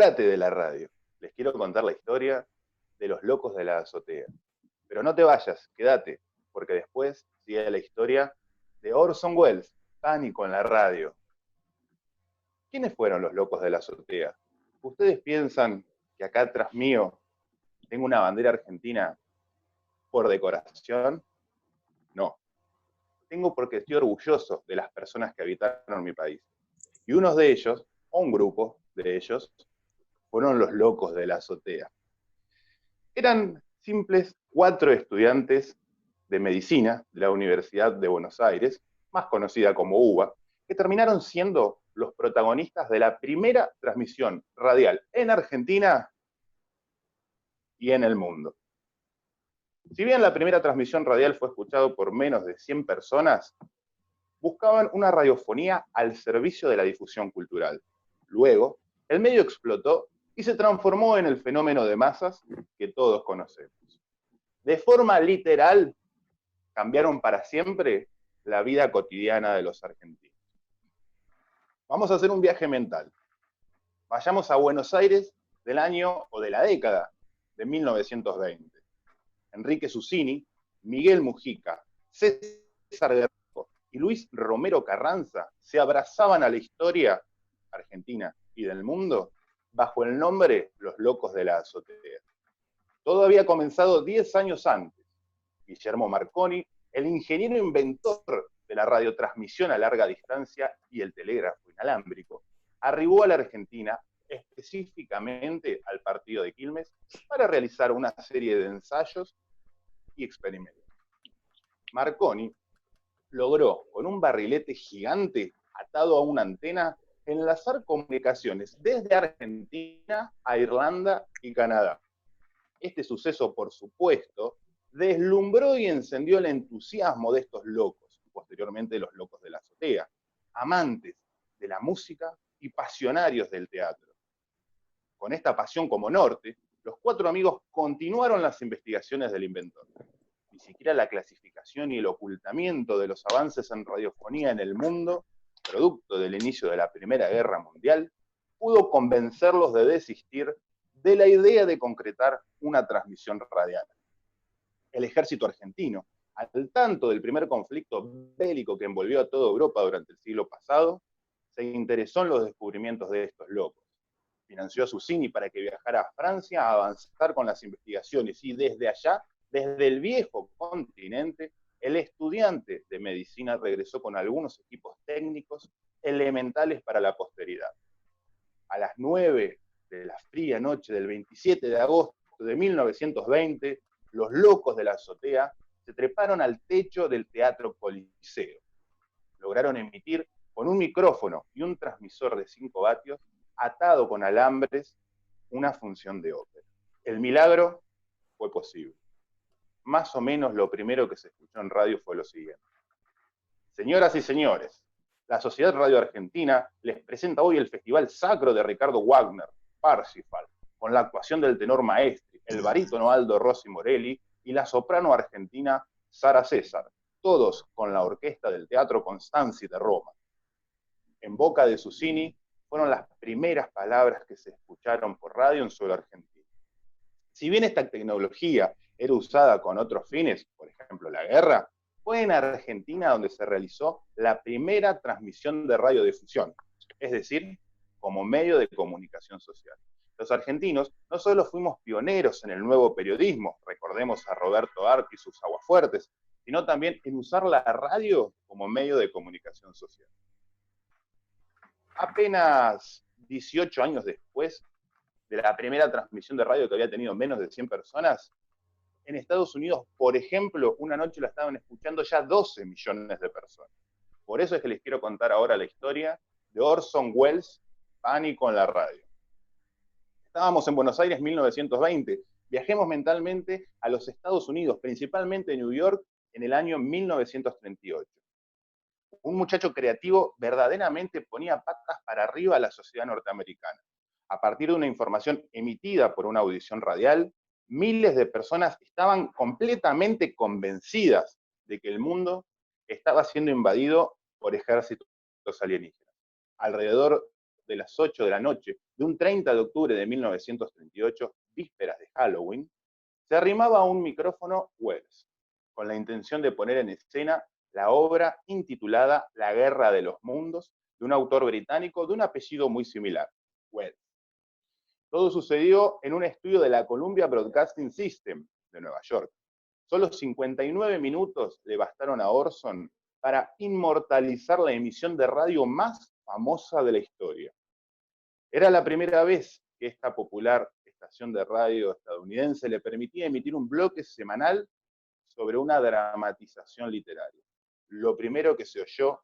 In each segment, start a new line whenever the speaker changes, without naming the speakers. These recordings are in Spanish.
Trate de la radio. Les quiero contar la historia de los locos de la azotea. Pero no te vayas, quédate, porque después sigue la historia de Orson Welles, Pánico en la radio. ¿Quiénes fueron los locos de la azotea? ¿Ustedes piensan que acá atrás mío tengo una bandera argentina por decoración? No. Tengo porque estoy orgulloso de las personas que habitaron mi país. Y unos de ellos, o un grupo de ellos, fueron los locos de la azotea. Eran simples 4 estudiantes de medicina de la Universidad de Buenos Aires, más conocida como UBA, que terminaron siendo los protagonistas de la primera transmisión radial en Argentina y en el mundo. Si bien la primera transmisión radial fue escuchada por menos de 100 personas, buscaban una radiofonía al servicio de la difusión cultural. Luego, el medio explotó y se transformó en el fenómeno de masas que todos conocemos. De forma literal, cambiaron para siempre la vida cotidiana de los argentinos. Vamos a hacer un viaje mental. Vayamos a Buenos Aires del año o de la década de 1920. Enrique Susini, Miguel Mujica, César Guerrero y Luis Romero Carranza se abrazaban a la historia argentina y del mundo bajo el nombre Los Locos de la Azotea. Todo había comenzado 10 años antes. Guillermo Marconi, el ingeniero inventor de la radiotransmisión a larga distancia y el telégrafo inalámbrico, arribó a la Argentina, específicamente al partido de Quilmes, para realizar una serie de ensayos y experimentos. Marconi logró, con un barrilete gigante atado a una antena, enlazar comunicaciones desde Argentina a Irlanda y Canadá. Este suceso, por supuesto, deslumbró y encendió el entusiasmo de estos locos, y posteriormente los locos de la azotea, amantes de la música y pasionarios del teatro. Con esta pasión como norte, los 4 amigos continuaron las investigaciones del inventor. Ni siquiera la clasificación y el ocultamiento de los avances en radiofonía en el mundo, producto del inicio de la Primera Guerra Mundial, pudo convencerlos de desistir de la idea de concretar una transmisión radial. El ejército argentino, al tanto del primer conflicto bélico que envolvió a toda Europa durante el siglo pasado, se interesó en los descubrimientos de estos locos. Financió a Susini para que viajara a Francia a avanzar con las investigaciones y desde allá, desde el viejo continente, el estudiante de medicina regresó con algunos equipos técnicos elementales para la posteridad. A las 9 de la fría noche del 27 de agosto de 1920, los locos de la azotea se treparon al techo del Teatro Coliseo. Lograron emitir con un micrófono y un transmisor de 5 vatios atado con alambres una función de ópera. El milagro fue posible. Más o menos lo primero que se escuchó en radio fue lo siguiente. Señoras y señores, la Sociedad Radio Argentina les presenta hoy el Festival Sacro de Ricardo Wagner, Parsifal, con la actuación del tenor Maestri, el barítono Aldo Rossi Morelli y la soprano argentina Sara César, todos con la orquesta del Teatro Constanzi de Roma. En boca de Susini fueron las primeras palabras que se escucharon por radio en suelo argentino. Si bien esta tecnología era usada con otros fines, por ejemplo la guerra, fue en Argentina donde se realizó la primera transmisión de radiodifusión, es decir, como medio de comunicación social. Los argentinos no solo fuimos pioneros en el nuevo periodismo, recordemos a Roberto Arlt y sus aguafuertes, sino también en usar la radio como medio de comunicación social. Apenas 18 años después de la primera transmisión de radio que había tenido menos de 100 personas, en Estados Unidos, por ejemplo, una noche la estaban escuchando ya 12 millones de personas. Por eso es que les quiero contar ahora la historia de Orson Welles, Pánico en la radio. Estábamos en Buenos Aires 1920, viajemos mentalmente a los Estados Unidos, principalmente New York, en el año 1938. Un muchacho creativo verdaderamente ponía patas para arriba a la sociedad norteamericana. A partir de una información emitida por una audición radial, miles de personas estaban completamente convencidas de que el mundo estaba siendo invadido por ejércitos alienígenas. Alrededor de las 8 de la noche de un 30 de octubre de 1938, vísperas de Halloween, se arrimaba a un micrófono Wells, con la intención de poner en escena la obra intitulada La Guerra de los Mundos, de un autor británico de un apellido muy similar, Wells. Todo sucedió en un estudio de la Columbia Broadcasting System de Nueva York. Solo 59 minutos le bastaron a Orson para inmortalizar la emisión de radio más famosa de la historia. Era la primera vez que esta popular estación de radio estadounidense le permitía emitir un bloque semanal sobre una dramatización literaria. Lo primero que se oyó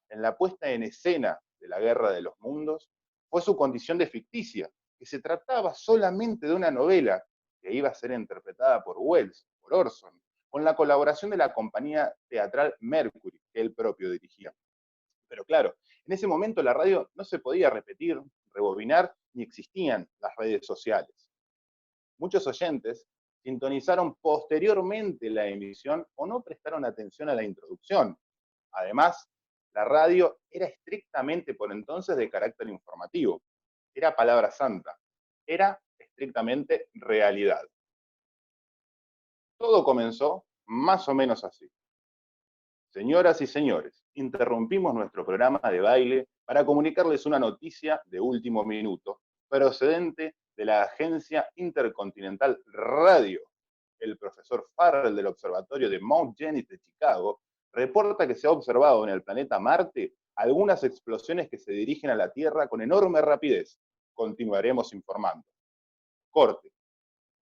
en la puesta en escena de la Guerra de los Mundos fue su condición de ficticia, que se trataba solamente de una novela que iba a ser interpretada por Wells, por Orson, con la colaboración de la compañía teatral Mercury, que él propio dirigía. Pero claro, en ese momento la radio no se podía repetir, rebobinar, ni existían las redes sociales. Muchos oyentes sintonizaron posteriormente la emisión o no prestaron atención a la introducción. Además, la radio era estrictamente por entonces de carácter informativo. Era palabra santa. Era estrictamente realidad. Todo comenzó más o menos así. Señoras y señores, interrumpimos nuestro programa de baile para comunicarles una noticia de último minuto, procedente de la Agencia Intercontinental Radio. El profesor Farrell del Observatorio de Mount Dennis de Chicago reporta que se ha observado en el planeta Marte algunas explosiones que se dirigen a la Tierra con enorme rapidez. Continuaremos informando. Corte.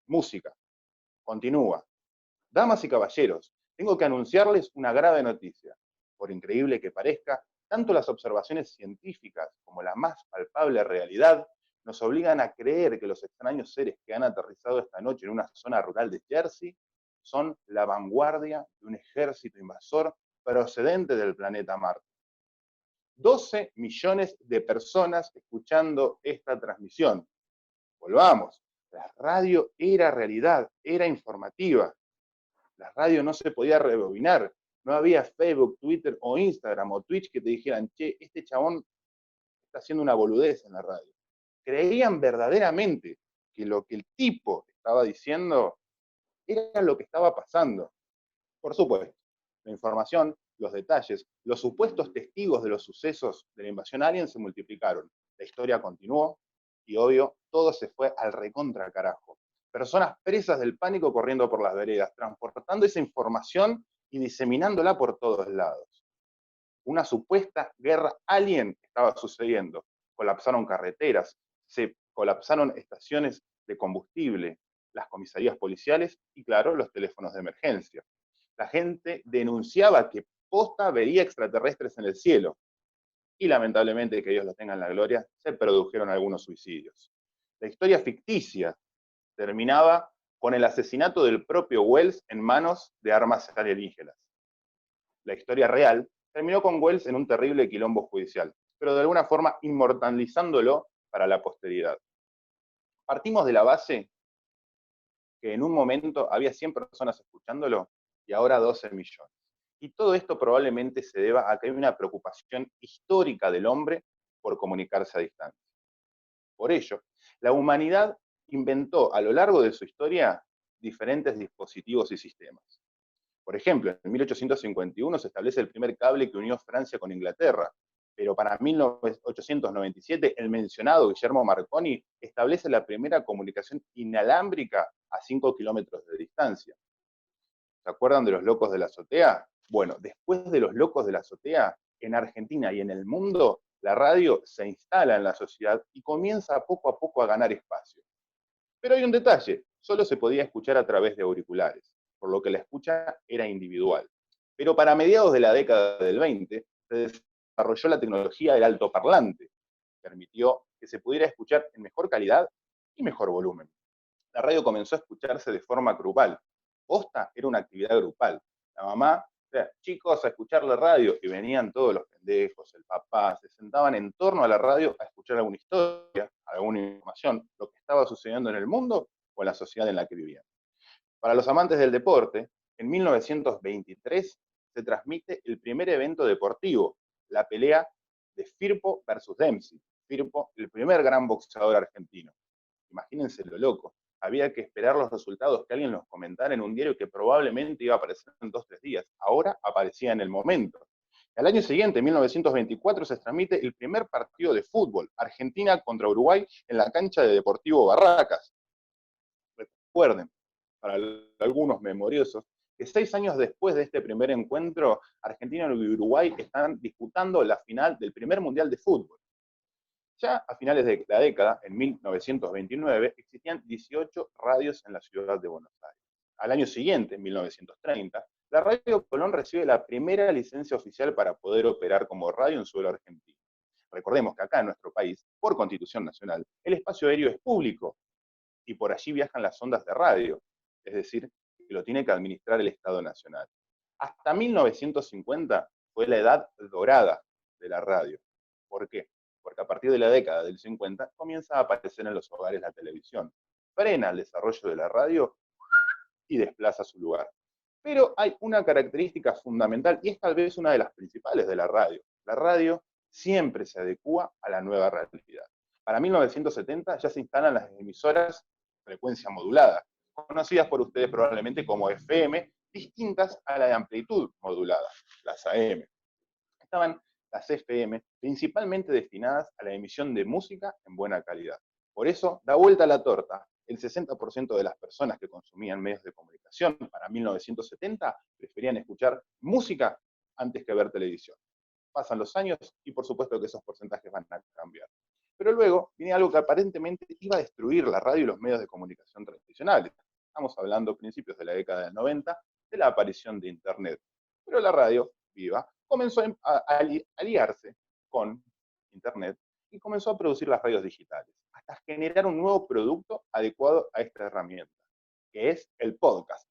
Música. Continúa. Damas y caballeros, tengo que anunciarles una grave noticia. Por increíble que parezca, tanto las observaciones científicas como la más palpable realidad nos obligan a creer que los extraños seres que han aterrizado esta noche en una zona rural de Jersey son la vanguardia de un ejército invasor procedente del planeta Marte. 12 millones de personas escuchando esta transmisión. Volvamos, la radio era realidad, era informativa. La radio no se podía rebobinar. No había Facebook, Twitter o Instagram o Twitch que te dijeran, che, este chabón está haciendo una boludez en la radio. Creían verdaderamente que lo que el tipo estaba diciendo era lo que estaba pasando. Por supuesto, la información, los detalles, los supuestos testigos de los sucesos de la invasión alien se multiplicaron. La historia continuó y, obvio, todo se fue al recontra carajo. Personas presas del pánico corriendo por las veredas, transportando esa información y diseminándola por todos lados. Una supuesta guerra alien estaba sucediendo. Colapsaron carreteras, se colapsaron estaciones de combustible, las comisarías policiales y, claro, los teléfonos de emergencia. La gente denunciaba que posta vería extraterrestres en el cielo. Y lamentablemente, que Dios los tenga en la gloria, se produjeron algunos suicidios. La historia ficticia terminaba con el asesinato del propio Wells en manos de armas alienígenas. La historia real terminó con Wells en un terrible quilombo judicial, pero de alguna forma inmortalizándolo para la posteridad. Partimos de la base que en un momento había 100 personas escuchándolo y ahora 12 millones. Y todo esto probablemente se deba a que hay una preocupación histórica del hombre por comunicarse a distancia. Por ello, la humanidad inventó a lo largo de su historia diferentes dispositivos y sistemas. Por ejemplo, en 1851 se establece el primer cable que unió Francia con Inglaterra, pero para 1897 el mencionado Guillermo Marconi establece la primera comunicación inalámbrica a 5 kilómetros de distancia. ¿Se acuerdan de los locos de la azotea? Bueno, después de los locos de la azotea, en Argentina y en el mundo, la radio se instala en la sociedad y comienza poco a poco a ganar espacio. Pero hay un detalle, solo se podía escuchar a través de auriculares, por lo que la escucha era individual. Pero para mediados de la década del 20, se desarrolló la tecnología del altoparlante, que permitió que se pudiera escuchar en mejor calidad y mejor volumen. La radio comenzó a escucharse de forma grupal. Posta era una actividad grupal. La mamá, o sea, chicos, a escuchar la radio, y venían todos los pendejos, el papá, se sentaban en torno a la radio a escuchar alguna historia, alguna información, lo que estaba sucediendo en el mundo o en la sociedad en la que vivían. Para los amantes del deporte, en 1923 se transmite el primer evento deportivo, la pelea de Firpo versus Dempsey. Firpo, el primer gran boxeador argentino. Imagínense lo loco. Había que esperar los resultados, que alguien los comentara en un diario que probablemente iba a aparecer en 2 o 3 días. Ahora aparecía en el momento. Al año siguiente, en 1924, se transmite el primer partido de fútbol, Argentina contra Uruguay, en la cancha de Deportivo Barracas. Recuerden, para algunos memoriosos, que 6 años después de este primer encuentro, Argentina y Uruguay están disputando la final del primer Mundial de Fútbol. Ya a finales de la década, en 1929, existían 18 radios en la ciudad de Buenos Aires. Al año siguiente, en 1930, la Radio Colón recibe la primera licencia oficial para poder operar como radio en suelo argentino. Recordemos que acá en nuestro país, por Constitución Nacional, el espacio aéreo es público y por allí viajan las ondas de radio, es decir, que lo tiene que administrar el Estado Nacional. Hasta 1950 fue la edad dorada de la radio. ¿Por qué? Porque a partir de la década del 50 comienza a aparecer en los hogares la televisión. Frena el desarrollo de la radio y desplaza su lugar. Pero hay una característica fundamental, y es tal vez una de las principales de la radio. La radio siempre se adecúa a la nueva realidad. Para 1970 ya se instalan las emisoras frecuencia modulada, conocidas por ustedes probablemente como FM, distintas a la de amplitud modulada, las AM. Estaban las FM principalmente destinadas a la emisión de música en buena calidad. Por eso, da vuelta a la torta. El 60% de las personas que consumían medios de comunicación para 1970 preferían escuchar música antes que ver televisión. Pasan los años y por supuesto que esos porcentajes van a cambiar. Pero luego viene algo que aparentemente iba a destruir la radio y los medios de comunicación tradicionales. Estamos hablando principios de la década del 90, de la aparición de Internet. Pero la radio, viva, comenzó a aliarse con Internet y comenzó a producir las radios digitales, hasta generar un nuevo producto adecuado a esta herramienta, que es el podcast.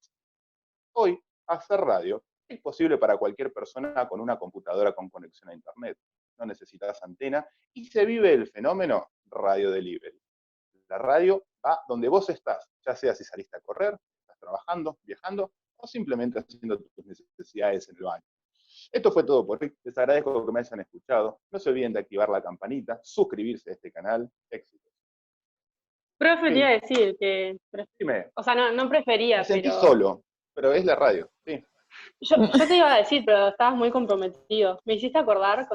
Hoy, hacer radio es posible para cualquier persona con una computadora con conexión a Internet. No necesitas antena y se vive el fenómeno radio delivery. La radio va donde vos estás, ya sea si saliste a correr, estás trabajando, viajando o simplemente haciendo tus necesidades en el baño. Esto fue todo por hoy. Les agradezco que me hayan escuchado. No se olviden de activar la campanita, suscribirse a este canal. Éxitos.
Profe,
Sí.
te iba a decir que...
Dime.
O sea, no prefería,
Me sentí
pero...
solo, pero es la radio. Sí.
Yo te iba a decir, pero estabas muy comprometido. Me hiciste acordar